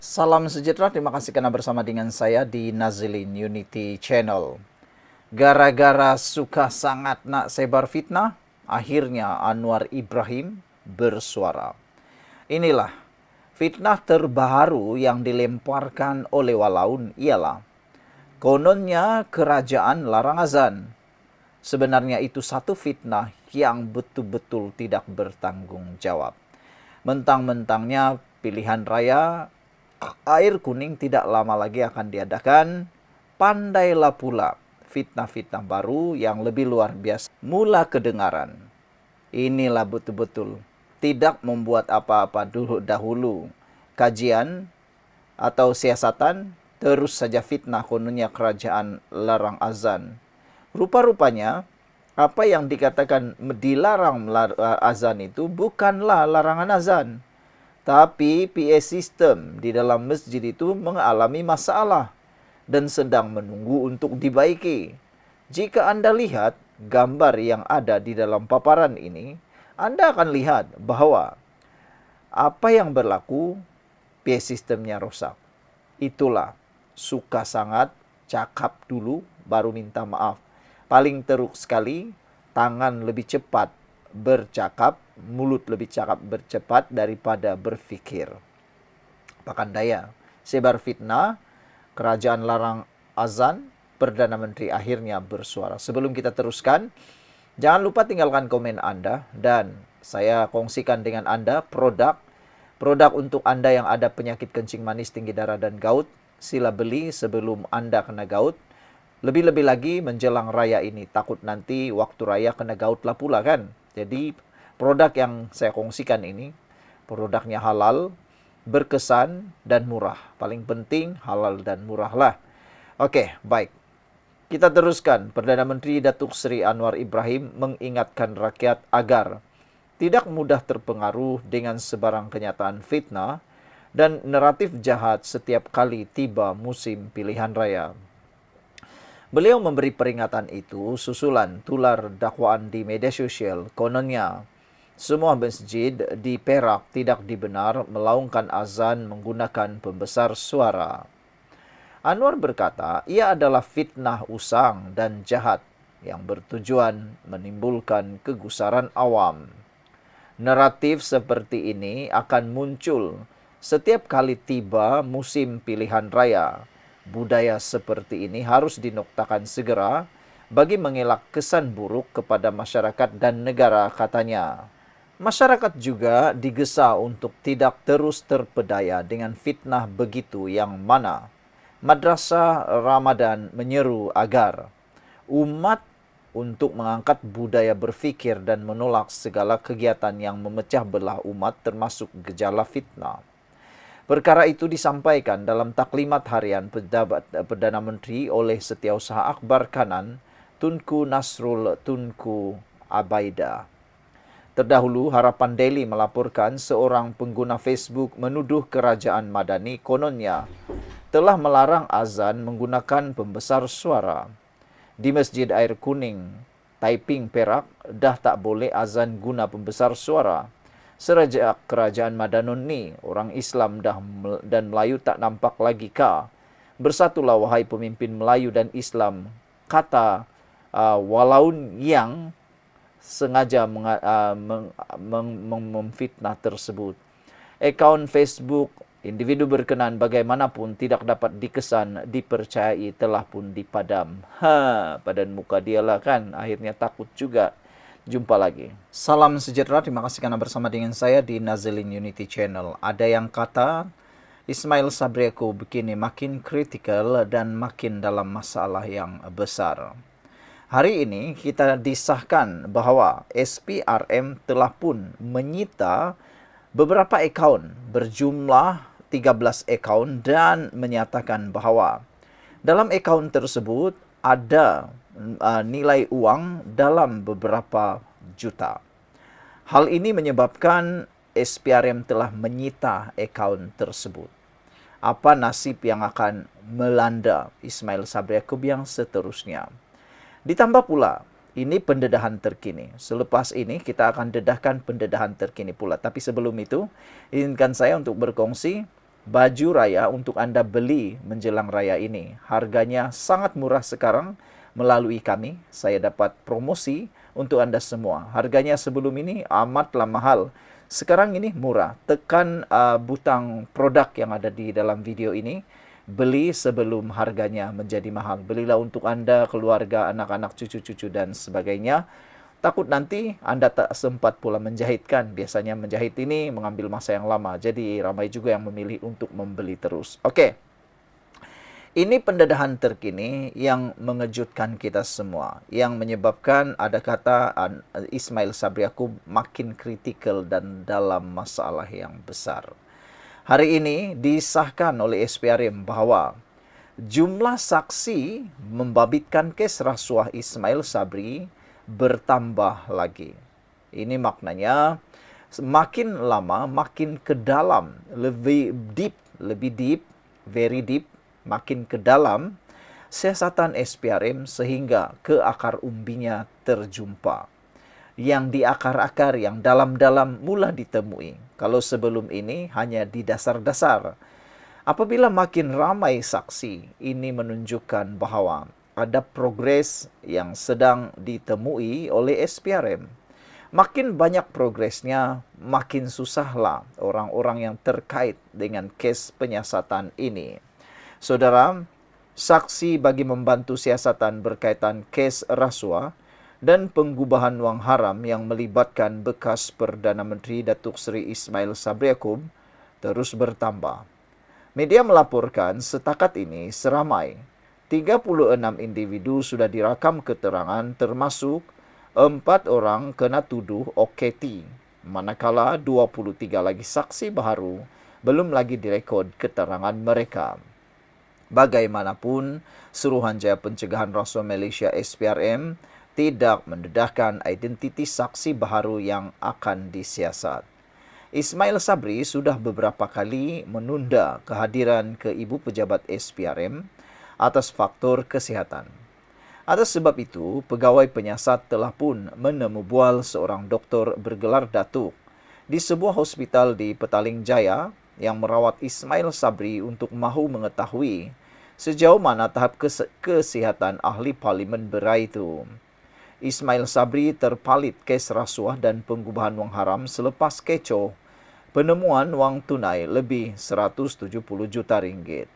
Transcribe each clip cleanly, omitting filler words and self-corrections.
Salam sejahtera, terima kasih karena bersama dengan saya di Nazilin Unity Channel. Gara-gara suka sangat nak sebar fitnah, akhirnya Anwar Ibrahim bersuara. Inilah fitnah terbaru yang dilemparkan oleh Walaun ialah kononnya kerajaan larang azan. Sebenarnya itu satu fitnah yang betul-betul tidak bertanggung jawab. Mentang-mentangnya pilihan raya air kuning tidak lama lagi akan diadakan, pandailah pula fitnah-fitnah baru yang lebih luar biasa mula kedengaran. Inilah betul-betul tidak membuat apa-apa dahulu kajian atau siasatan, terus saja fitnah kononnya kerajaan larang azan. Rupa-rupanya apa yang dikatakan dilarang azan itu bukanlah larangan azan, tapi PA system di dalam masjid itu mengalami masalah dan sedang menunggu untuk dibaiki. Jika Anda lihat gambar yang ada di dalam paparan ini, Anda akan lihat bahwa apa yang berlaku, PA sistemnya rusak. Itulah suka sangat cakap dulu baru minta maaf. Paling teruk sekali, tangan lebih cepat bercakap, mulut lebih cepat daripada berfikir. Pakan daya, sebar fitnah, kerajaan larang azan, Perdana Menteri akhirnya bersuara. Sebelum kita teruskan, jangan lupa tinggalkan komen Anda dan saya kongsikan dengan Anda produk untuk Anda yang ada penyakit kencing manis, tinggi darah dan gout. Sila beli sebelum Anda kena gout. Lebih-lebih lagi menjelang raya ini, takut nanti waktu raya kena gout lah pula kan. Jadi produk yang saya kongsikan ini, produknya halal, berkesan, dan murah. Paling penting halal dan murah lah. Oke, baik. Kita teruskan. Perdana Menteri Datuk Seri Anwar Ibrahim mengingatkan rakyat agar tidak mudah terpengaruh dengan sebarang kenyataan fitnah dan naratif jahat setiap kali tiba musim pilihan raya. Beliau memberi peringatan itu susulan tular dakwaan di media sosial. Kononnya, semua masjid di Perak tidak dibenar melaungkan azan menggunakan pembesar suara. Anwar berkata, ia adalah fitnah usang dan jahat yang bertujuan menimbulkan kegusaran awam. Naratif seperti ini akan muncul setiap kali tiba musim pilihan raya. Budaya seperti ini harus dinoktakan segera bagi mengelak kesan buruk kepada masyarakat dan negara, katanya. Masyarakat juga digesa untuk tidak terus terpedaya dengan fitnah begitu yang mana Madrasah Ramadan menyeru agar umat untuk mengangkat budaya berfikir dan menolak segala kegiatan yang memecah belah umat termasuk gejala fitnah. Perkara itu disampaikan dalam taklimat harian Perdana Menteri oleh Setiausaha Akbar Kanan, Tunku Nasrul Tunku Abaida. Terdahulu, Harapan Daily melaporkan seorang pengguna Facebook menuduh kerajaan Madani kononnya telah melarang azan menggunakan pembesar suara. Di Masjid Air Kuning, Taiping, Perak, dah tak boleh azan guna pembesar suara. Sejak kerajaan Madanon ni, orang Islam dan Melayu tak nampak lagi kah? Bersatulah wahai pemimpin Melayu dan Islam, kata Walaun yang sengaja memfitnah tersebut. Akaun Facebook individu berkenan bagaimanapun tidak dapat dikesan, dipercayai telah pun dipadam. Padan muka dialah kan, akhirnya takut juga. Jumpa lagi. Salam sejahtera, terima kasih karena bersama dengan saya di Nazilin Unity Channel. Ada yang kata, Ismail Sabri aku begini makin kritikal dan makin dalam masalah yang besar. Hari ini kita disahkan bahwa SPRM telah pun menyita beberapa akaun berjumlah 13 akaun dan menyatakan bahwa dalam akaun tersebut ada nilai uang dalam beberapa juta. Hal ini menyebabkan SPRM telah menyita akaun tersebut. Apa nasib yang akan melanda Ismail Sabri Yaakob yang seterusnya? Ditambah pula, ini pendedahan terkini. Selepas ini kita akan dedahkan pendedahan terkini pula. Tapi sebelum itu, izinkan saya untuk berkongsi baju raya untuk Anda beli menjelang raya ini. Harganya sangat murah sekarang melalui kami. Saya dapat promosi untuk Anda semua. Harganya sebelum ini amatlah mahal. Sekarang ini murah. Tekan butang produk yang ada di dalam video ini. Beli sebelum harganya menjadi mahal. Belilah untuk Anda, keluarga, anak-anak, cucu-cucu, dan sebagainya. Takut nanti Anda tak sempat pula menjahitkan. Biasanya menjahit ini mengambil masa yang lama. Jadi ramai juga yang memilih untuk membeli terus. Oke. Ini pendedahan terkini yang mengejutkan kita semua. Yang menyebabkan ada kata Ismail Sabri Yaakob makin kritikal dan dalam masalah yang besar. Hari ini disahkan oleh SPRM bahwa jumlah saksi membabitkan kes rasuah Ismail Sabri bertambah lagi. Ini maknanya makin lama makin ke dalam, lebih deep, very deep, makin ke dalam siasatan SPRM sehingga ke akar umbinya terjumpa. Yang di akar-akar, yang dalam-dalam mula ditemui. Kalau sebelum ini hanya di dasar-dasar. Apabila makin ramai saksi, ini menunjukkan bahwa ada progres yang sedang ditemui oleh SPRM. Makin banyak progresnya, makin susahlah orang-orang yang terkait dengan kes penyiasatan ini. Saudara, saksi bagi membantu siasatan berkaitan kes rasuah dan penggubahan wang haram yang melibatkan bekas Perdana Menteri Datuk Seri Ismail Sabri Yaakob terus bertambah. Media melaporkan setakat ini seramai 36 individu sudah dirakam keterangan termasuk 4 orang kena tuduh OKT, manakala 23 lagi saksi baru belum lagi direkod keterangan mereka. Bagaimanapun, Suruhanjaya Pencegahan Rasuah Malaysia SPRM tidak mendedahkan identiti saksi baru yang akan disiasat. Ismail Sabri sudah beberapa kali menunda kehadiran ke Ibu Pejabat SPRM atas faktor kesihatan. Atas sebab itu, pegawai penyiasat telah pun menemubual seorang doktor bergelar datuk di sebuah hospital di Petaling Jaya yang merawat Ismail Sabri untuk mahu mengetahui sejauh mana tahap kesihatan ahli parlimen berai itu. Ismail Sabri terpalit kes rasuah dan penggubahan wang haram selepas kecoh penemuan wang tunai lebih 170 juta ringgit.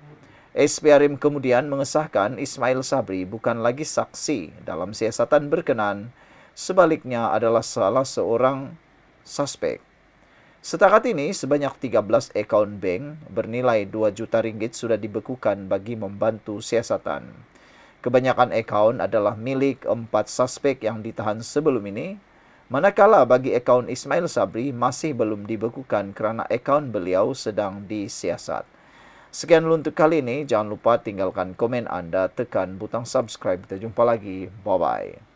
SPRM kemudian mengesahkan Ismail Sabri bukan lagi saksi dalam siasatan berkenan, sebaliknya adalah salah seorang suspek. Setakat ini, sebanyak 13 akaun bank bernilai 2 juta ringgit sudah dibekukan bagi membantu siasatan. Kebanyakan akaun adalah milik 4 suspek yang ditahan sebelum ini, manakala bagi akaun Ismail Sabri masih belum dibekukan kerana akaun beliau sedang disiasat. Sekian dulu untuk kali ini. Jangan lupa tinggalkan komen anda, tekan butang subscribe. Kita jumpa lagi. Bye-bye.